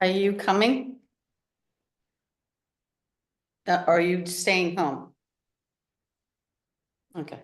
Are you coming? Are you staying home? Okay.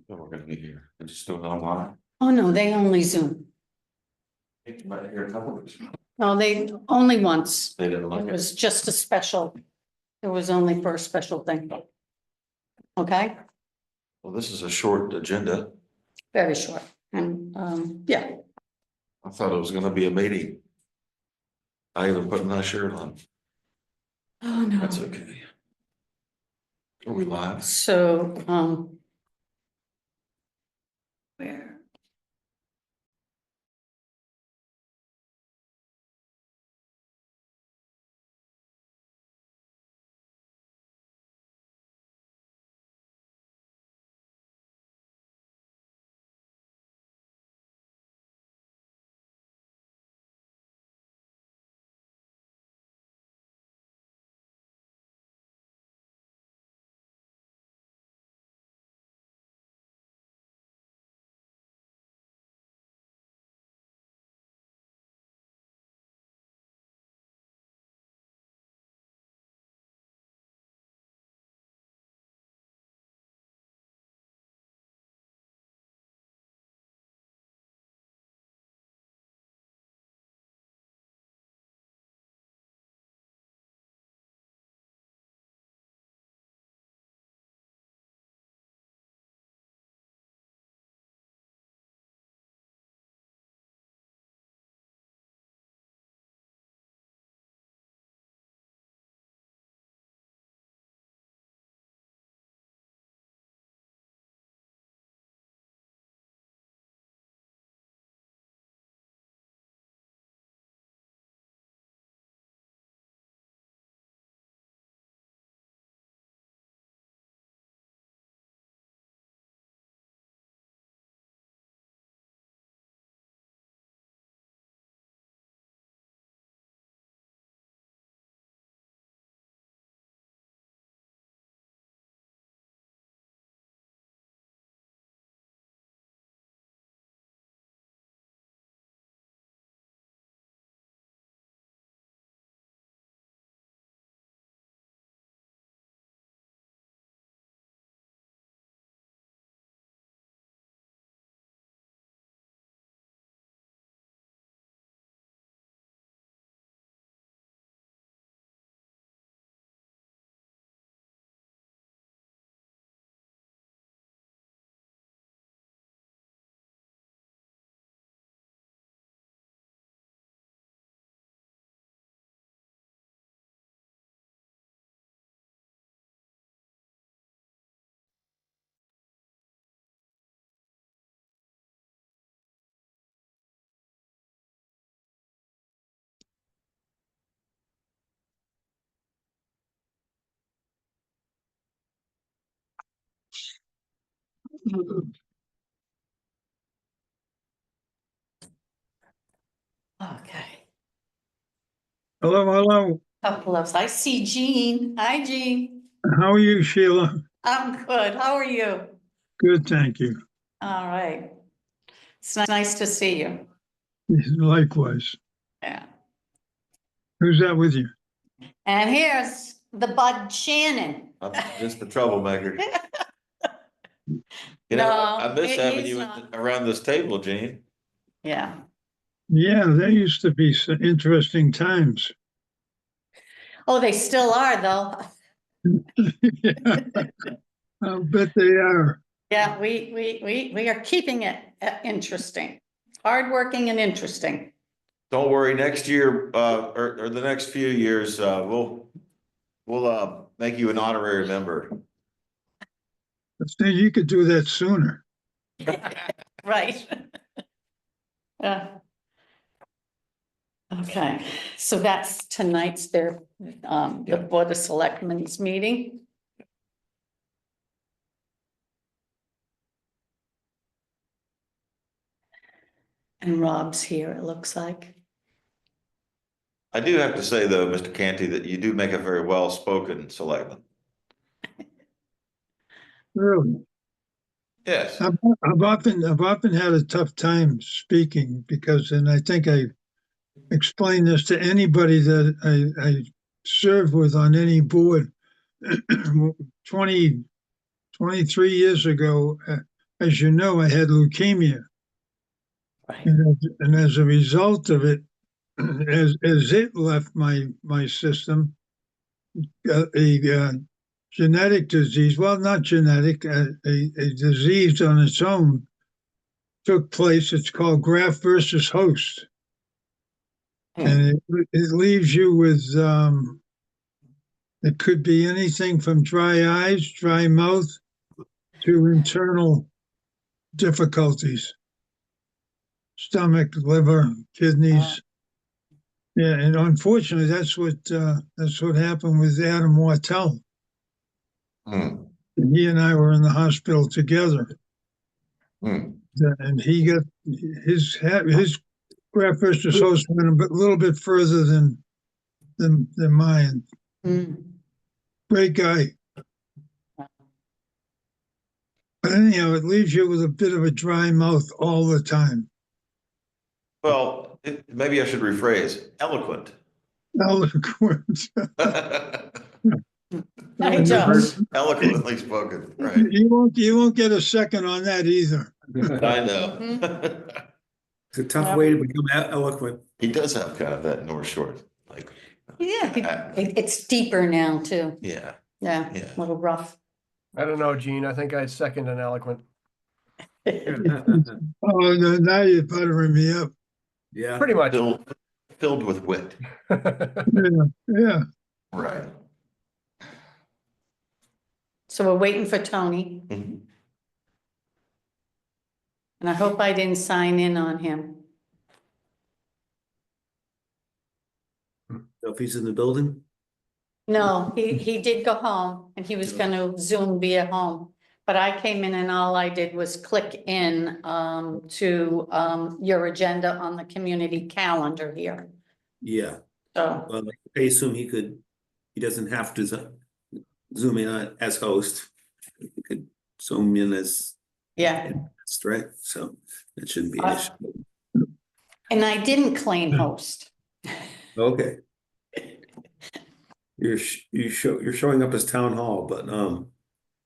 We're gonna be here. I just do it online. Oh, no, they only Zoom. Might hear a couple of us. No, they only once. They didn't like It it. was just a special. It was only for a special thing. Okay, Well, this is a short agenda. very short. And, yeah, I thought it was gonna be a meeting. I even put my shirt on. oh, no. That's okay. Are we live? So, where? Okay. Hello, hello. Couple of, I see Jean. Hi, Jean. How are you, Sheila? I'm good. How are you? Good, thank you. All right. It's nice to see you. Likewise. Yeah. Who's that with you? And here's the Bud Shannon. I'm just the troublemaker. You No, know, I miss having he's you not. around this table, Gene. Yeah. Yeah, there used to be some interesting times. Oh, they still are though. Yeah, I'll bet they are. Yeah, we are keeping it interesting, hardworking and interesting. Don't worry, next year, or the next few years, we'll make you an honorary member. I think you could do that sooner. Right. Yeah. Okay, so that's tonight's the Board of Selectmen's meeting. And Rob's here, it looks like. I do have to say though, Mr. Canty, that you do make a very well-spoken selectman. Really? Yes. I've often had a tough time speaking because, and I think I explained this to anybody that I serve with on any board. 20, 23 years ago, as you know, I had leukemia. Right. And as a result of it, as it left my system, a genetic disease, well, not genetic, a disease on its own took place. It's called graft versus host. And it leaves you with, it could be anything from dry eyes, dry mouth, to internal difficulties, stomach, liver, kidneys. Yeah, and unfortunately, that's what happened with Adam Wartell. Hmm. And he and I were in the hospital together, Hmm. and he got his graft versus host went a little bit further than mine. Mm. Great guy, but anyhow, it leaves you with a bit of a dry mouth all the time. Well, maybe I should rephrase, eloquent. Eloquent. Hi, Joe. Eloquently spoken, right? You won't get a second on that either. I know. It's a tough way to become eloquent. He does have kind of that North Shore, like. Yeah, it's deeper now too. Yeah, Yeah, yeah. a little rough. I don't know, Gene. I think I'd second an eloquent. Oh, no, now you're buttering me up. Yeah. Pretty much. Filled with wit, Yeah. right? So we're waiting for Tony, Mhm. and I hope I didn't sign in on him. So if he's in the building, No, he did go home and he was gonna Zoom via home. But I came in and all I did was click in to your agenda on the community calendar here. yeah. So, Well, I assume he doesn't have to zoom in as host. He could zoom in as yeah, right, so it shouldn't be an issue. and I didn't claim host. Okay. You're showing up as town hall, but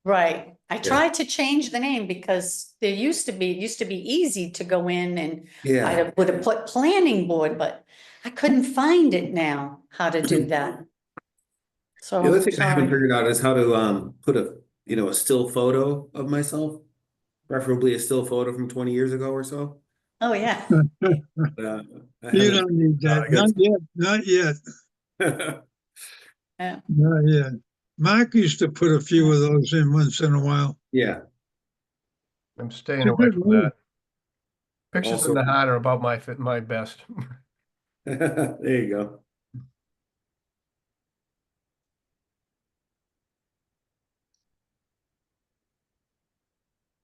Right. I tried to change the name because it used to be easy to go in and yeah. I would have put planning board, but I couldn't find it now, how to do that. So, The other thing I haven't sorry. figured out is how to put a still photo of myself, preferably a still photo from 20 years ago or so. Oh, yeah. I You don't need that. Not yet. Not yet. Yeah. Not yet. Mark used to put a few of those in once in a while. Yeah. I'm It's staying a away good from move. that. Pictures Also- from the hat are about my best. There you go.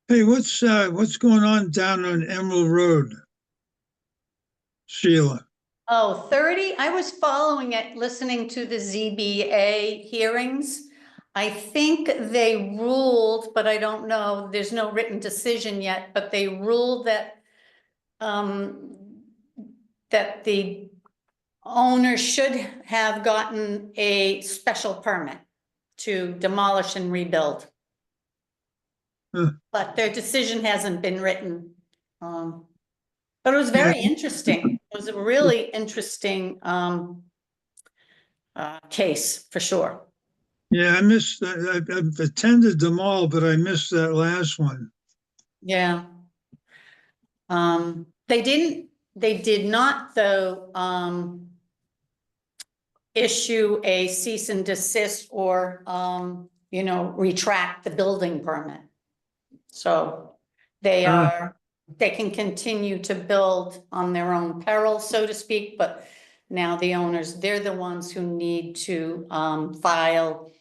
Hey, what's going on down on Emerald Road? Sheila, Oh, 30, I was following it, listening to the ZBA hearings. I think they ruled, but I don't know, there's no written decision yet, but they ruled that that the owner should have gotten a special permit to demolish and rebuild. Huh. But their decision hasn't been written. But it was very Yeah. interesting. It was a really interesting case for sure. yeah, I've attended them all, but I missed that last one. Yeah. They did not though, issue a cease and desist or, retract the building permit. So they they can continue to build on their own peril, so to speak, but now the owners, they're the ones who need to, file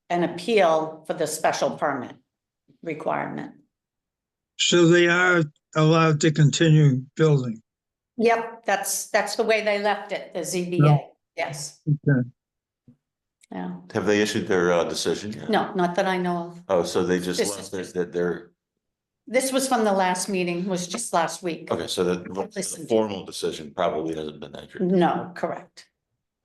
an appeal for the special permit requirement. So they are allowed to continue building. Yep, that's the way they left it, the ZBA, No. yes, Okay. yeah, Have they issued their decision yet? no, not that I know of. Oh, so they just This left is it just- that they're, This was from the last meeting, was just last week. okay, so the Listen. formal decision probably hasn't been entered. No, correct.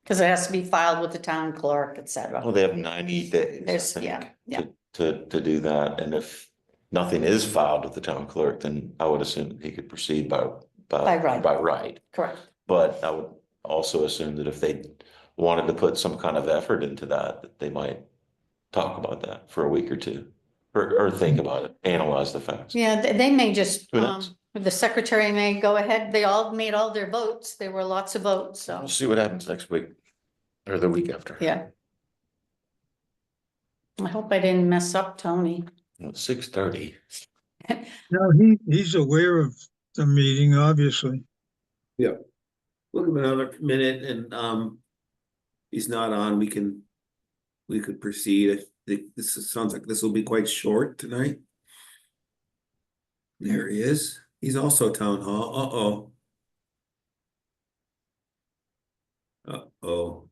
Because it has to be filed with the town clerk, et cetera. Well, they have 90 days, I There's, think, yeah. to do that, and if nothing is filed with the town clerk, then I would assume that he could proceed By right. by right. Correct. But I would also assume that if they wanted to put some kind of effort into that they might talk about that for a week or two. Or think about it, analyze the facts. Yeah, they may just, Who knows? the secretary may go ahead. They all made all their votes. There were lots of votes, so, We'll see what happens next week or the week after. yeah. I hope I didn't mess up Tony. It's 6:30. No, he's aware of the meeting, obviously. We'll give him another minute and he's not on, we could proceed. I think sounds like this will be quite short tonight. There he is. He's also town hall. Uh-oh.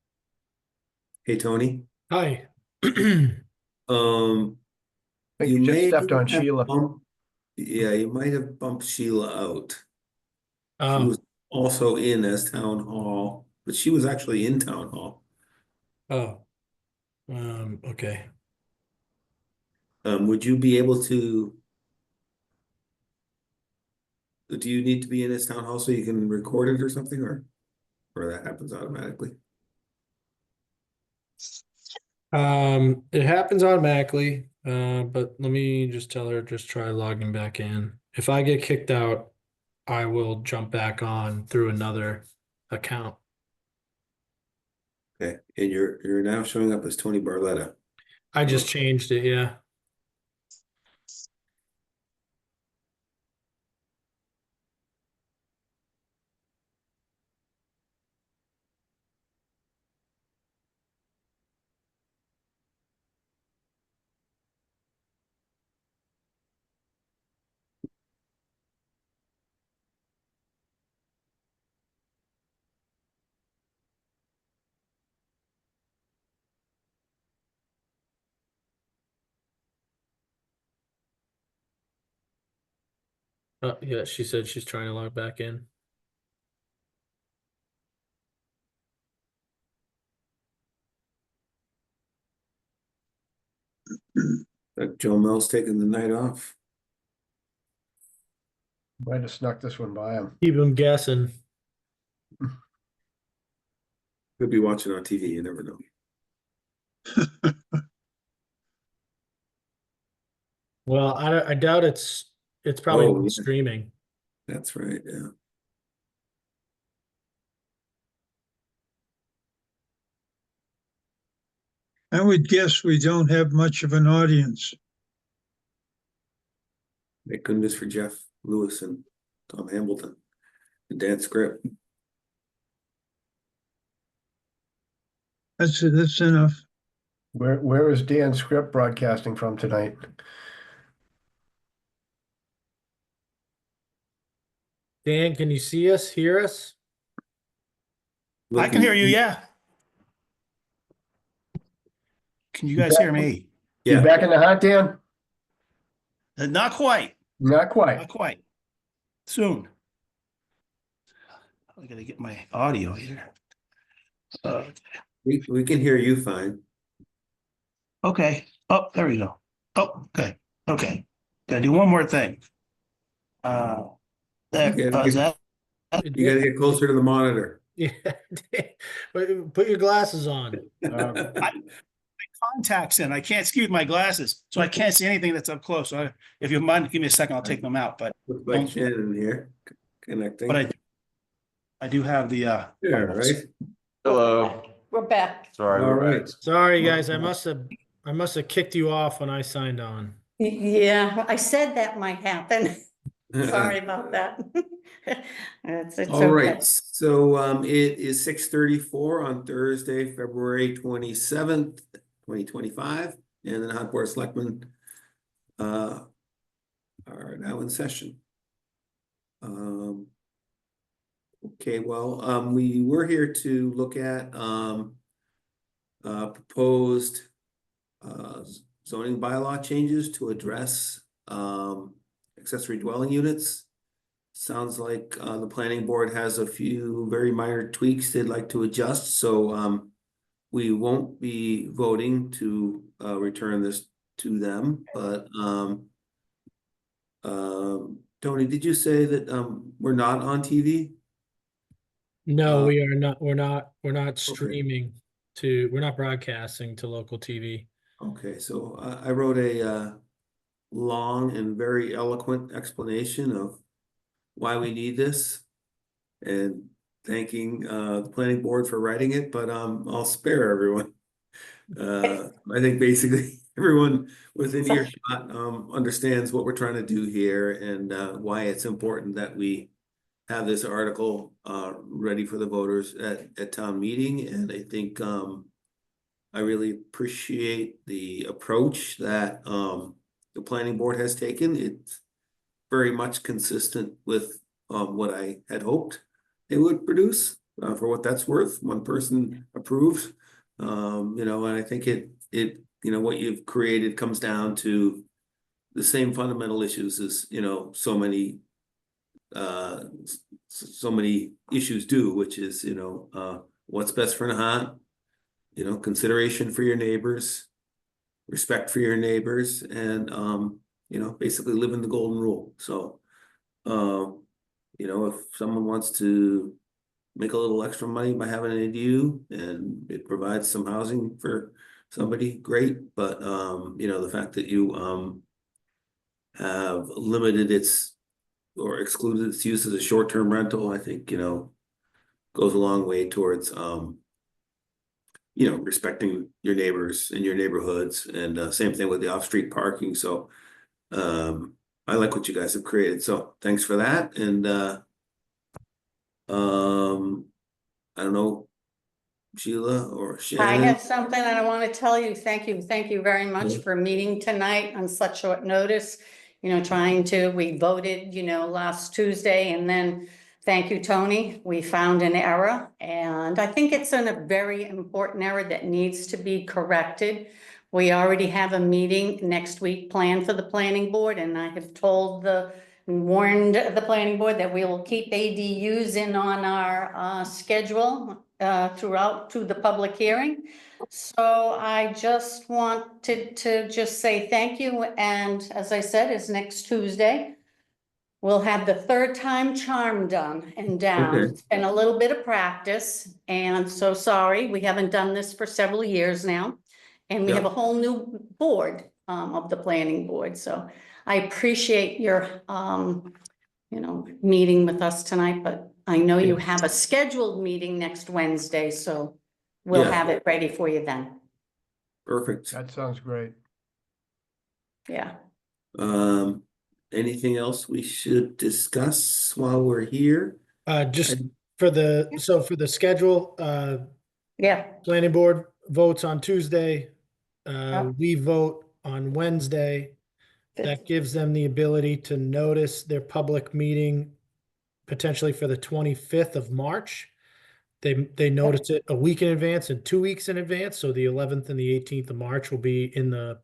Hey, Tony. Hi. Um, I think you you just may stepped on have Sheila. yeah, you might have bumped Sheila out. She Oh, was also in as town hall, but she was actually in town hall. oh. Okay. Would you be able to? Do you need to be in as town hall so you can record it or something, or that happens automatically? It happens automatically, but let me just tell her, just try logging back in. If I get kicked out, I will jump back on through another account. Okay, and you're now showing up as Tony Barletta. I just changed it, yeah. Yeah, she said she's trying to log back in. Joe Mills taking the night off. Might have snuck this one by him. Keep him guessing. Could be watching on TV, you never know. Well, I doubt it's probably Oh, yeah. streaming. That's right, yeah. I would guess we don't have much of an audience. Thank goodness for Jeff Lewis and Tom Hamilton and Dan Script. That's enough. Where is Dan Script broadcasting from tonight? Dan, can you see us, hear us? I can hear you, yeah. Can you guys hear me? You Yeah, back in the hunt, Dan? Not quite, Not quite. not quite. Soon. I gotta get my audio here. we can hear you fine. Okay. Oh, there we go. Oh, okay, okay. Gotta do one more thing. There, You gotta is get- that? You gotta get closer to the monitor. Yeah. Put your glasses on. Contacts in. I can't see with my glasses, so I can't see anything that's up close. So if you mind, give me a second, I'll take them out, but Looks like Shannon here connecting. but I do have the Yeah, right? Hello. We're back. Sorry. All we're right. back. Sorry, guys. I must have kicked you off when I signed on. Yeah, I said that might happen. Sorry about that. It's All okay. right, so it is 6:34 on Thursday, February 27th, 2025, and the Nahant Board of Selectmen are now in session. Okay, well, we were here to look at proposed zoning bylaw changes to address accessory dwelling units. Sounds like the planning board has a few very minor tweaks they'd like to adjust, so we won't be voting to return this to them, but Tony, did you say that we're not on TV? No, Uh, we are not. We're not streaming we're not broadcasting to local TV. Okay, so I wrote a long and very eloquent explanation of why we need this, and thanking the planning board for writing it, but I'll spare everyone. I think basically everyone within earshot understands what we're trying to do here, and why it's important that we have this article ready for the voters at town meeting. And I think I really appreciate the approach that the planning board has taken. It's very much consistent with what I had hoped they would produce, for what that's worth. One person approved, you know, and I think it you know, what you've created comes down to the same fundamental issues as, you know, so many issues do, which is, you know, what's best for Nahant, you know, consideration for your neighbors, respect for your neighbors, and you know, basically living the golden rule. So you know, if someone wants to make a little extra money by having an ADU and it provides some housing for somebody, great. But you know, the fact that you have limited its or excluded its use as a short-term rental, I think, you know, goes a long way towards you know, respecting your neighbors and your neighborhoods, and same thing with the off-street parking. So I like what you guys have created, so thanks for that. And I don't know, Sheila or I Shannon. have something that I want to tell you. Thank you very much for meeting tonight on such short notice. You know, we voted, you know, last Tuesday, and then thank you, Tony. We found an error, and I think it's a very important error that needs to be corrected. We already have a meeting next week planned for the planning board, and I have warned the planning board that we will keep ADUs in on our schedule throughout to the public hearing. So I just wanted to just say thank you, and as I said, is next Tuesday. We'll have the third time charm done and down. Okay. It's been a little bit of practice, and so sorry, we haven't done this for several years now. And we have a whole new board of the planning board, so I appreciate your you know, meeting with us tonight, but I know you have a scheduled meeting next Wednesday, so we'll Yeah. have it ready for you then. Perfect. That sounds great. Yeah. Anything else we should discuss while we're here? Just for the schedule, Yeah, planning board votes on Tuesday. Yep. We vote on Wednesday. That gives them the ability to notice their public meeting potentially for the 25th of March. They notice it a week in advance and 2 weeks in advance, so the 11th and the 18th of March will be in the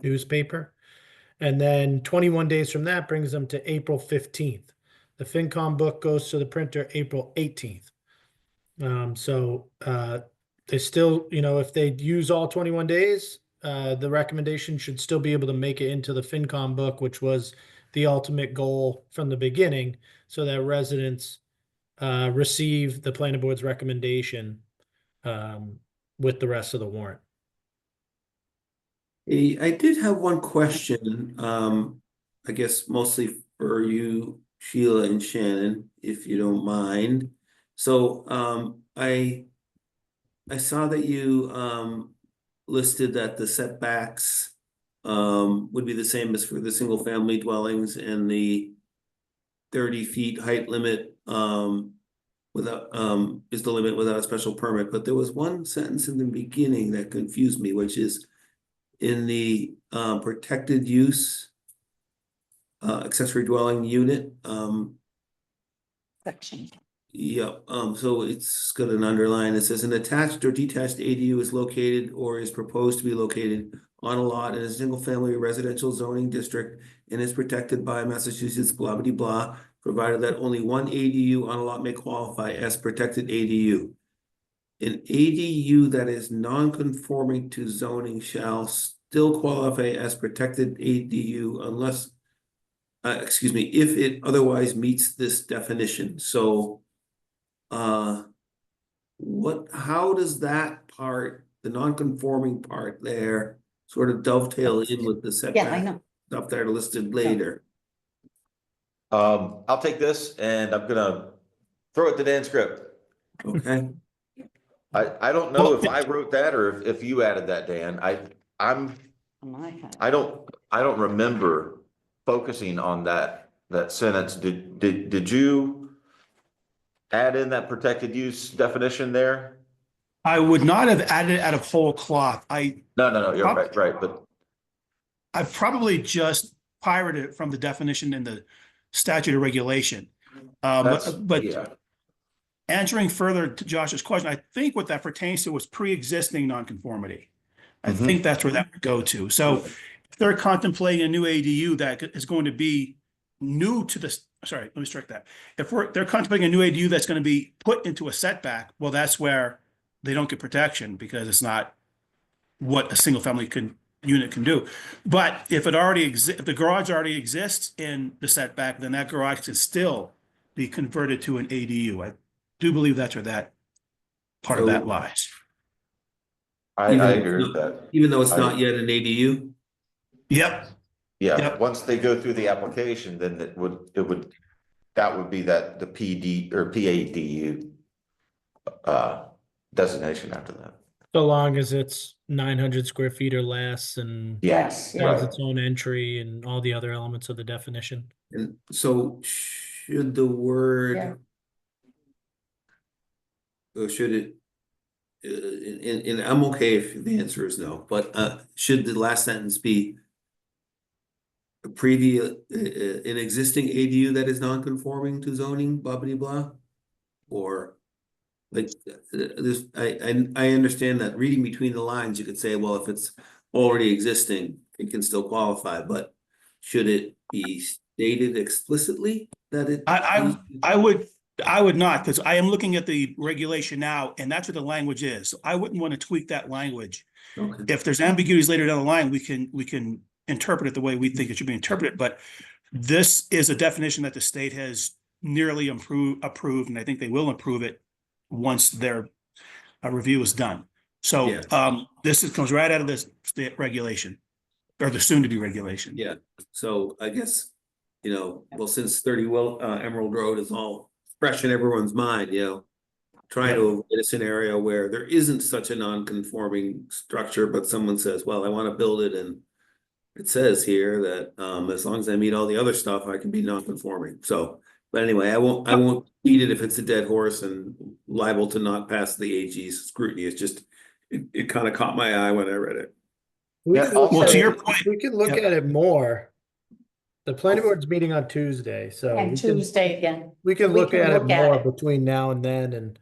newspaper. And then 21 days from that brings them to April 15th. The FinCom book goes to the printer April 18th. They still, if they use all 21 days, the recommendation should still be able to make it into the FinCom book, which was the ultimate goal from the beginning, so that residents receive the planning board's recommendation with the rest of the warrant. I did have one question, I guess mostly for you, Sheila and Shannon, if you don't mind. So, I saw that you, listed that the setbacks, would be the same as for the single family dwellings and the 30 feet height limit, without, is the limit without a special permit, but there was one sentence in the beginning that confused me, which is in the protected use accessory dwelling unit, Section. yeah, so it's got an underline. It says an attached or detached ADU is located or is proposed to be located on a lot in a single family residential zoning district and is protected by Massachusetts blah blah blah, provided that only one ADU on a lot may qualify as protected ADU. An ADU that is non-conforming to zoning shall still qualify as protected ADU unless, excuse me, if it otherwise meets this definition. So, how does that part, the non-conforming part there, sort of dovetail in with the setback? Yeah, I know. Stuff that are listed later. I'll take this and I'm gonna throw it to Dan Script. Okay, I don't know if I wrote that or if you added that, Dan. I don't remember focusing on that sentence. Did you add in that protected use definition there? I would not have added it out of whole cloth. No, you're right, but I probably just pirated it from the definition in the statute of regulation. But yeah. answering further to Josh's question, I think what that pertains to was pre-existing nonconformity. I Mhm. think that's where that would go to. So if they're contemplating a new ADU that is going to be new to this, sorry, let me strike that. If they're contemplating a new ADU that's going to be put into a setback, well, that's where they don't get protection because it's not what a single family unit can do. But if it already if the garage already exists in the setback, then that garage can still be converted to an ADU. I do believe that's where that part of that lies. I Even though agree it's with that. even though it's not yet an ADU. Yep. Yeah, Yep. once they go through the application, then that would be the PD or PADU designation after that. So long as it's 900 square feet or less and Yes, has right. its own entry and all the other elements of the definition. And so should the Yeah. word, or should it, and I'm okay if the answer is no, but should the last sentence be a previous, an existing ADU that is non-conforming to zoning, blah, blah, blah? Or like, this, I understand that reading between the lines, you could say, well, if it's already existing, it can still qualify, but should it be stated explicitly that it? I would not, because I am looking at the regulation now, and that's what the language is. So I wouldn't want to tweak that language. Okay. If there's ambiguities later down the line, we can interpret it the way we think it should be interpreted. But this is a definition that the state has nearly approved, and I think they will improve it once their review is done. So Yeah. this comes right out of this state regulation, or the soon-to-be regulation. Yeah, so I guess, well, since Emerald Road is all fresh in everyone's mind, try to avoid a scenario where there isn't such a non-conforming structure, but someone says, well, I want to build it, and it says here that as long as I meet all the other stuff, I can be non-conforming. So, but anyway, I won't beat it if it's a dead horse and liable to not pass the AG's scrutiny. It's just it kind of caught my eye when I read it. We Yeah, can look also- at to it- your point- we can look Yep. at it more the planning board's meeting on Tuesday, so And we can, Tuesday again. we can We look can at it look at more it. between now and then and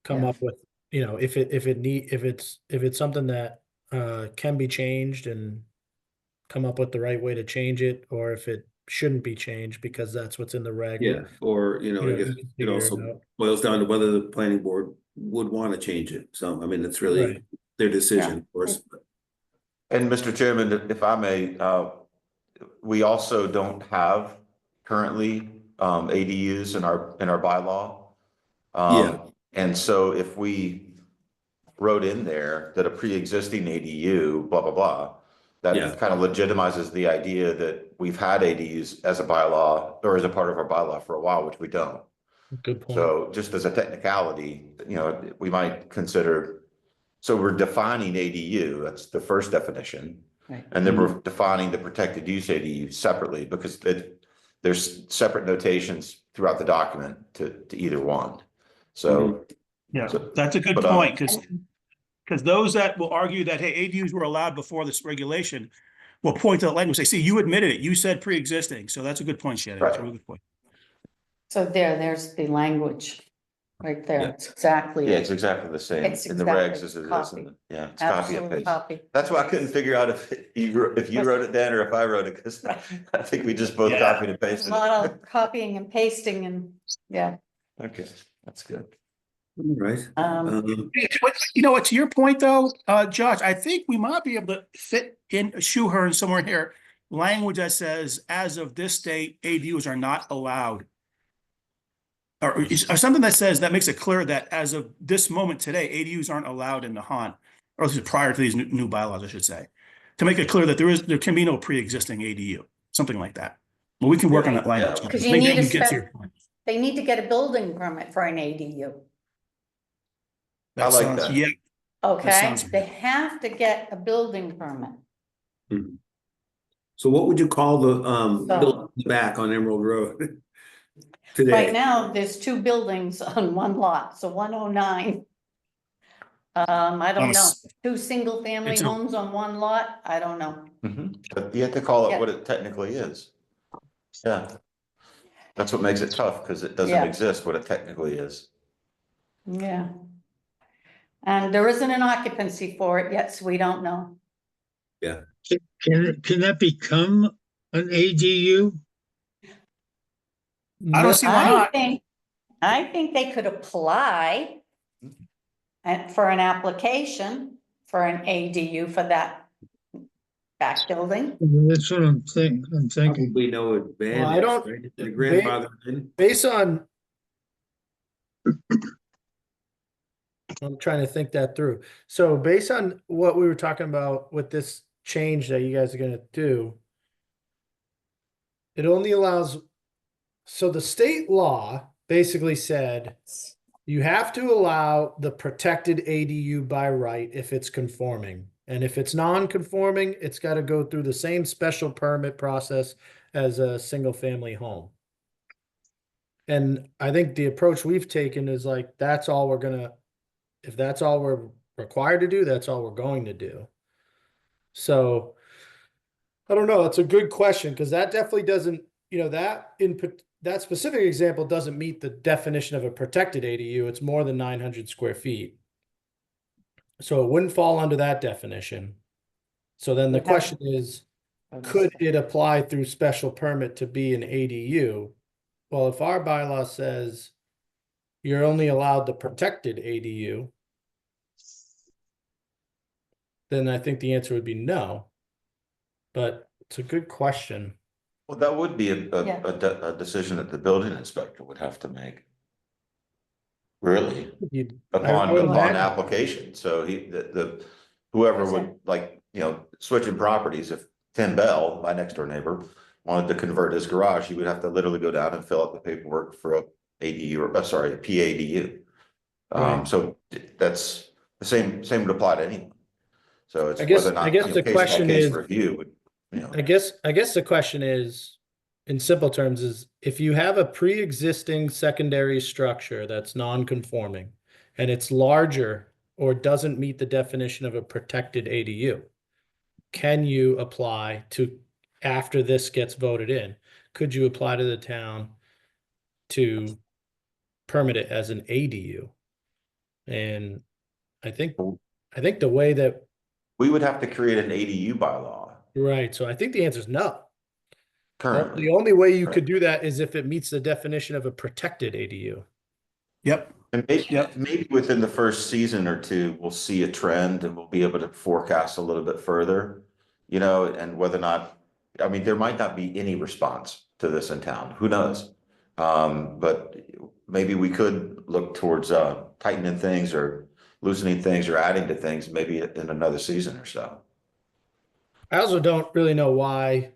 come Yeah. up with, you know, if it's something that can be changed and come up with the right way to change it, or if it shouldn't be changed because that's what's in the reg. Yeah, or, You I know, guess you can it figure it also out. boils down to whether the planning board would want to change it. So, I mean, it's really Right. their decision, of course. And Mr. Chairman, if I may, we also don't have currently ADUs in our bylaw. Yeah. And so if we wrote in there that a pre-existing ADU, blah, blah, blah, Yeah. that kind of legitimizes the idea that we've had ADUs as a bylaw or as a part of our bylaw for a while, which we don't. Good point. So just as a technicality, we might consider, so we're defining ADU, that's the first definition. Right. And then we're defining the protected use ADU separately because there's separate notations throughout the document to either one. So, Yeah, So- that's a good but, point, because those that will argue that, hey, ADUs were allowed before this regulation will point to that language, say, see, you admitted it, you said pre-existing, so that's a good point, Shannon, that's a Right. really good point. So there's the language right there. Yeah. It's exactly. yeah, it. it's exactly the same It's in the regs exactly as it is copy. in the, yeah, it's copy and Absolute paste. copy. That's why I couldn't figure out if you wrote it down or if I wrote it, because I think we just both Yeah. copied and A pasted lot it. of copying and pasting and, yeah. Okay, that's good. All right. You know what, to your point though, Josh, I think we might be able to fit in, shoehorn somewhere here, language that says, as of this date, ADUs are not allowed. Or something that says, that makes it clear that as of this moment today, ADUs aren't allowed in Nahant, or at least prior to these new bylaws, I should say. To make it clear that there can be no pre-existing ADU, something like that. Well, we can work on that language. Because you Maybe need we a can get to spec, your point. they need to get a building permit for an ADU. I like sounds- that. Yeah, Okay, sounds they good. have to get a building permit. So what would you call the So- building in the back on Emerald Road Right today? now, there's two buildings on one lot, so 109. I don't know, two single family It's a- homes on one lot, I don't know. But you have to call it Yeah. what it technically is. Yeah. That's what makes it tough, because it doesn't Yeah. exist what it technically is. Yeah. And there isn't an occupancy for it yet, so we don't know. Can that become an ADU? I don't see why not. I think they could apply for an application for an ADU for that back building. That's what I'm thinking. Probably no advantage. Well, I don't- right? The grandfather in. Based on. I'm trying to think that through. So based on what we were talking about with this change that you guys are gonna do. It only allows, so the state law basically said. You have to allow the protected ADU by right if it's conforming. And if it's non-conforming, it's got to go through the same special permit process as a single family home. And I think the approach we've taken is like, that's all we're gonna, if that's all we're required to do, that's all we're going to do. So I don't know, it's a good question, because that definitely doesn't, that specific example doesn't meet the definition of a protected ADU. It's more than 900 square feet. So it wouldn't fall under that definition. So then the Yeah. question is, could it apply through special permit to be an ADU? Well, if our bylaw says you're only allowed the protected ADU, then I think the answer would be no. But it's a good question. Well, that would be Yeah. a decision that the building inspector would have to make. Really, I upon would imagine. application, so whoever Is would, like, switching properties, if Tim Bell, my next door neighbor, wanted to convert his garage, he would have to literally go down and fill out the paperwork for a ADU, or, sorry, a PADU. Right. So that's the same would apply to anyone. So it's I guess- whether or not, I guess the case by question case is- review would, I guess the question is, in simple terms, is if you have a pre-existing secondary structure that's non-conforming and it's larger or doesn't meet the definition of a protected ADU, can you apply to, after this gets voted in, could you apply to the town to permit it as an ADU? And I think the way that, We would have to create an ADU bylaw right, so I think the answer is no. currently. The only way you Right. could do that is if it meets the definition of a protected ADU. Yep, And maybe, Yep. maybe within the first season or two, we'll see a trend and we'll be able to forecast a little bit further, you know, and whether or not, I mean, there might not be any response to this in town, who knows? But maybe we could look towards tightening things or loosening things or adding to things, maybe in another season or so. I also don't really know why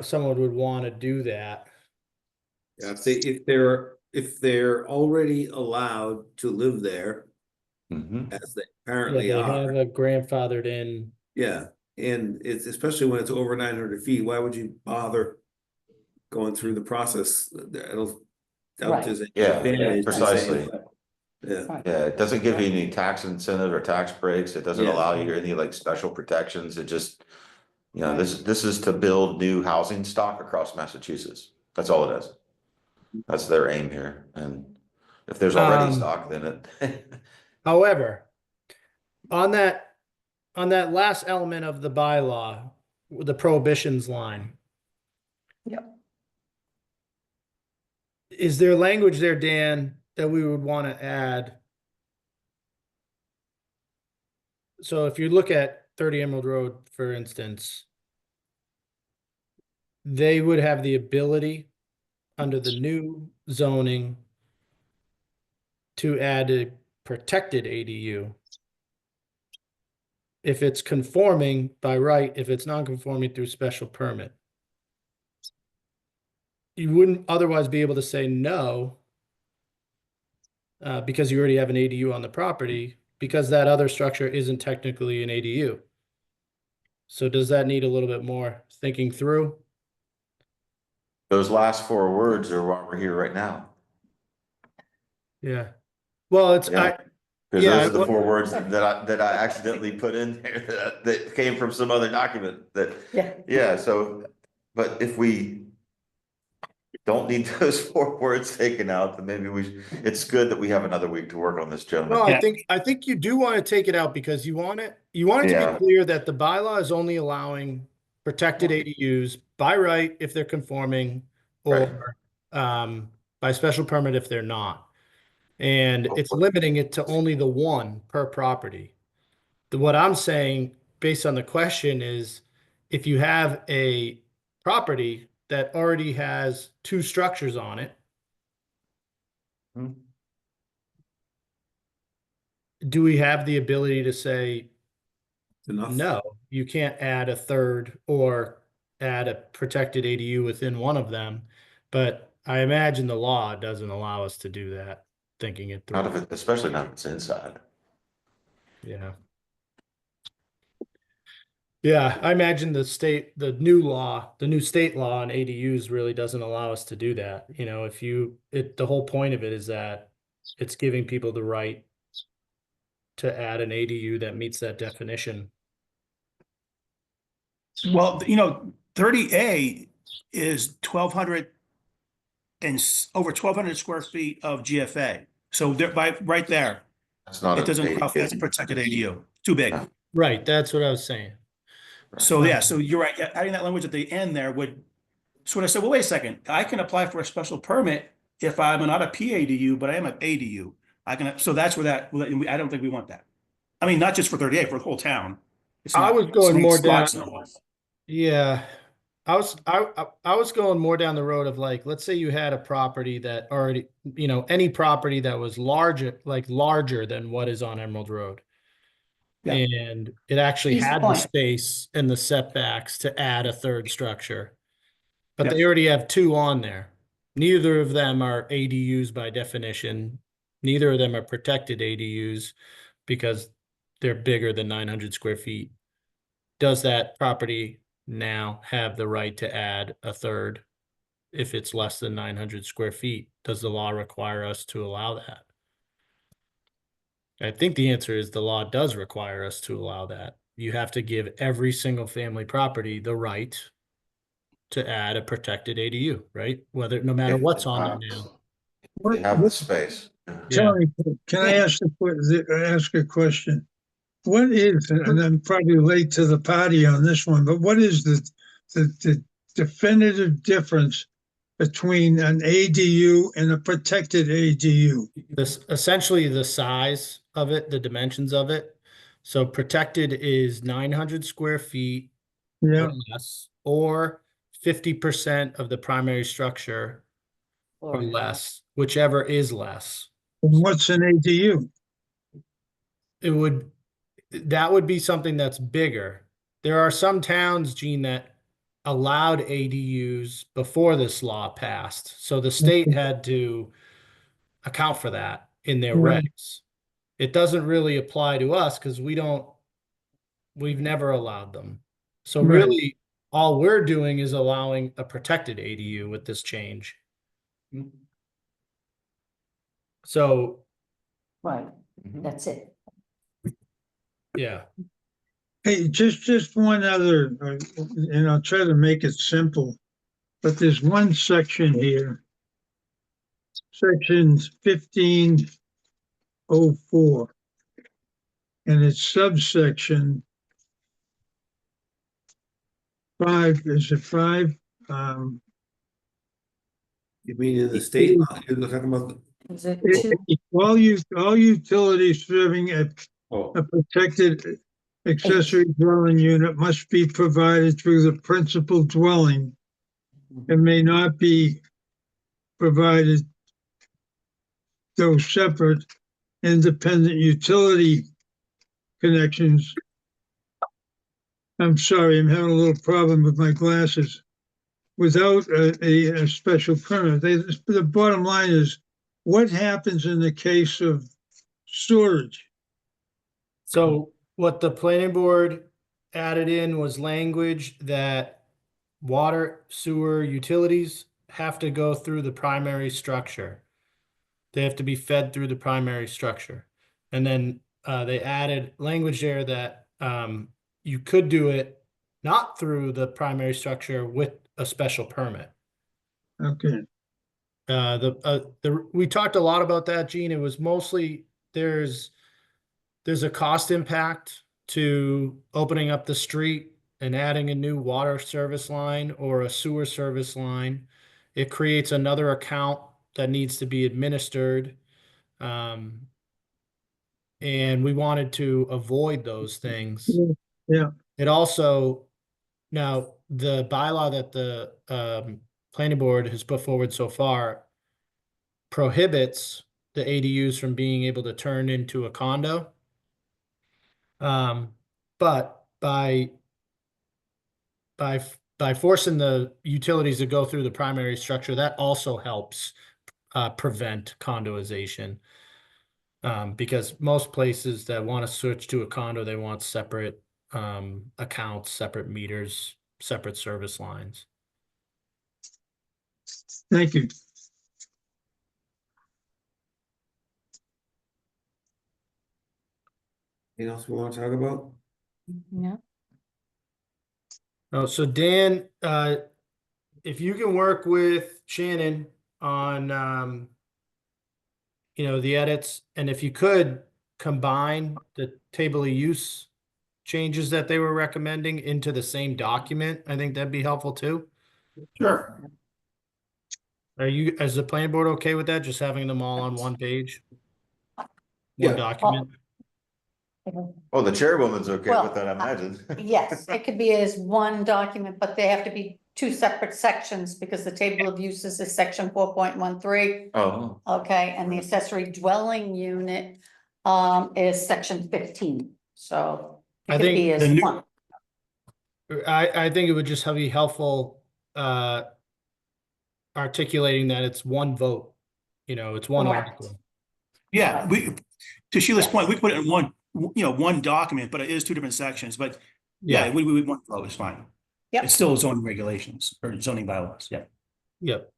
someone would want to do that. Yeah, if they're already allowed to live there, Mhm. as they Yeah, apparently they have are, a grandfathered in. yeah, and it's especially when it's over 900 feet, why would you bother going through the process? It'll, Right. there's an Yeah, advantage to precisely. saying, yeah, Yeah, it doesn't give you any tax incentive or tax breaks. It doesn't Yeah. allow you any like special protections. It just, you know, Right. this is to build new housing stock across Massachusetts. That's all it is. That's their aim here. And if there's already Um, stock, then it, However, on that last element of the bylaw, the prohibitions line. Yep. Is there language there, Dan, that we would want to add? So if you look at 30 Emerald Road, for instance, they would have the ability under the new zoning to add a protected ADU. If it's conforming by right, if it's non-conforming through special permit. You wouldn't otherwise be able to say no, because you already have an ADU on the property, because that other structure isn't technically an ADU. So does that need a little bit more thinking through? those last four words are why we're here right now. Yeah. Well, it's, Yeah. Because yeah, those are the well- four words that I accidentally put in there that came from some other document that, Yeah. yeah, so, but if we don't need those four words taken out, then maybe it's good that we have another week to work on this, no, gentlemen. I think you do want to take it out because you want it to Yeah. be clear that the bylaw is only allowing protected ADUs by right if they're conforming or by special permit if they're not. And it's limiting it to only the one per property. What I'm saying, based on the question, is if you have a property that already has two structures on it, Hmm. do we have the ability to say, enough. no, you can't add a third or add a protected ADU within one of them? But I imagine the law doesn't allow us to do that, thinking it Not if through. it, especially not if it's inside. Yeah. Yeah, I imagine the new state law on ADUs really doesn't allow us to do that. You know, the whole point of it is that it's giving people the right to add an ADU that meets that definition. well, 30A is 1,200 and over 1,200 square feet of GFA. So there, right there, That's not. it doesn't qualify as a protected ADU, too big. No. Right, that's what I was saying. So yeah, so you're right, adding that language at the end there would sort of say, well, wait a second, I can apply for a special permit if I'm not a PADU, but I am an ADU. So that's where I don't think we want that. I mean, not just for 38, for the whole town. It's I not was going some more down. spots no. Yeah. I was going more down the road of like, let's say you had a property that already, any property that was larger than what is on Emerald Road. Yeah. And it actually East had the Point. space and the setbacks to add a third structure. But Yeah. they already have two on there. Neither of them are ADUs by definition. Neither of them are protected ADUs because they're bigger than 900 square feet. Does that property now have the right to add a third if it's less than 900 square feet? Does the law require us to allow that? I think the answer is the law does require us to allow that. You have to give every single family property the right to add a protected ADU, right? Whether, no matter what's on there now. What, They have the space. Yeah. Tony, can I ask a question? What is, and I'm probably late to the party on this one, but what is the definitive difference between an ADU and a protected ADU? This essentially the size of it, the dimensions of it. So protected is 900 square feet Yeah, or less, or 50% of the primary structure or less, whichever is less. and what's an ADU? That would be something that's bigger. There are some towns, Gene, that allowed ADUs before this law passed. So the state had to account for that in their Right. regs. It doesn't really apply to us because we've never allowed them. So Right. really, all we're doing is allowing a protected ADU with this change. So, Right, that's it. yeah. Hey, just one other, and I'll try to make it simple, but there's one section here. Sections 1504. And it's subsection 5, is it 5? You mean in the state, law? You're talking about, Is it It- two? all utilities serving a protected accessory dwelling unit must be provided through the principal dwelling and may not be provided though separate independent utility connections. I'm sorry, I'm having a little problem with my glasses. Without a special permit, the bottom line is, what happens in the case of storage? So what the planning board added in was language that water, sewer, utilities have to go through the primary structure. They have to be fed through the primary structure. And then they added language there that you could do it not through the primary structure with a special permit. Okay, We talked a lot about that, Gene. It was mostly there's a cost impact to opening up the street and adding a new water service line or a sewer service line. It creates another account that needs to be administered. And we wanted to avoid those things. yeah, It also, now the bylaw that the planning board has put forward so far prohibits the ADUs from being able to turn into a condo. But by forcing the utilities to go through the primary structure, that also helps prevent condoization. Because most places that want to switch to a condo, they want separate accounts, separate meters, separate service lines. thank you. anything else we want to talk about? Yeah. Oh, so Dan, if you can work with Shannon on, the edits, and if you could combine the table of use changes that they were recommending into the same document, I think that'd be helpful too. Sure. Is the planning board okay with that? Just having them all on one page? Yeah. One document? Oh, the chairwoman's okay Well, with that, I imagine. Yes, it could be as one document, but they have to be two separate sections because the table of uses is section 4.13. Oh, Okay, and the accessory dwelling unit is section 15, so I it could think be the as new- one. I think it would just be helpful articulating that it's one vote. It's one Correct. article. Yeah, to Sheila's Yes. point, we put it in one document, but it is two different sections, but yeah, we want, oh, it's fine. Yep. It's still zoning regulations or zoning bylaws, yeah. Yep.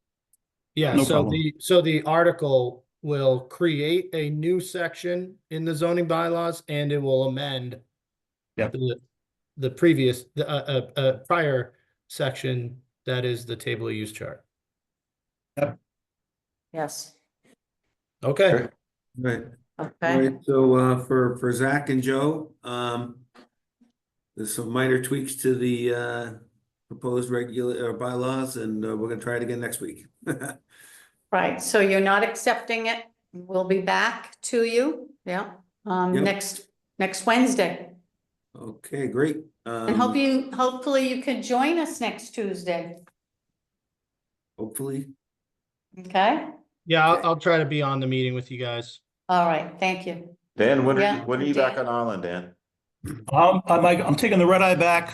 Yeah, No so problem. the article will create a new section in the zoning bylaws and it will amend Yep. the previous, prior section that is the table of use chart. Yes, Okay. Okay. Right. All okay, right, so for Zach and Joe, there's some minor tweaks to the proposed regular bylaws, and we're gonna try it again next week. right, so you're not accepting it, we'll be back to you, yeah, Yep. next Wednesday. Okay, great. And hopefully you can join us next Tuesday, Hopefully, okay? Yeah, Okay. I'll try to be on the meeting with you guys. All right, thank you. Dan, Yeah, when are you back Dan. on island, Dan? I'm taking the red eye back.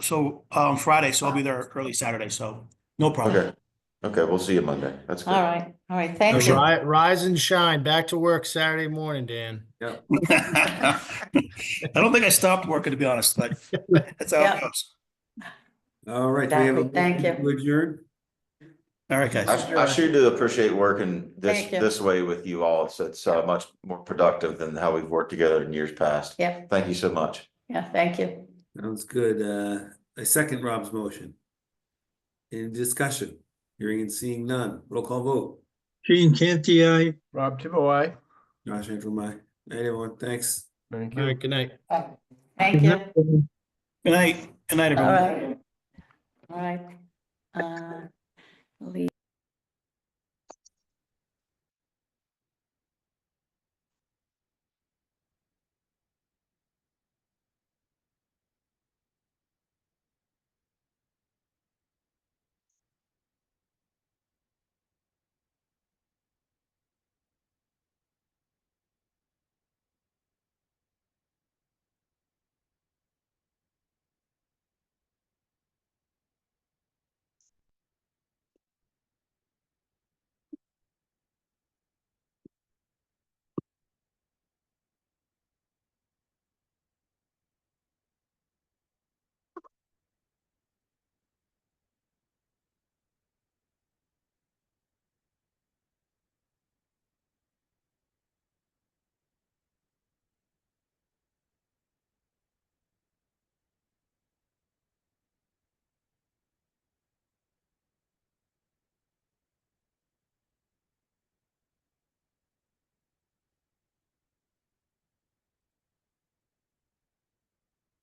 So, Friday, so I'll be there early Saturday, so no problem. Okay, okay, we'll see you Monday. That's good. All right, thank you. Rise and shine, back to work Saturday morning, Dan. yeah. I don't think I stopped working, to be honest, but that's how Yeah. it goes. All right, do we have a Exactly, thank motion to adjourn? All right, guys. I sure do appreciate working Thank you. this way with you all. It's much more productive than how we've worked together in years past. Yeah, Thank you so much. yeah, thank you. Sounds good. I second Rob's motion. Any discussion? Hearing and seeing none. Roll call vote. Gene Canty, aye. Rob Tibble, aye. Josh Antrim, aye. Everyone, thanks. Thank All you. right, good night. Thank you. Good night. Good night, All everyone. right. All right. Leave.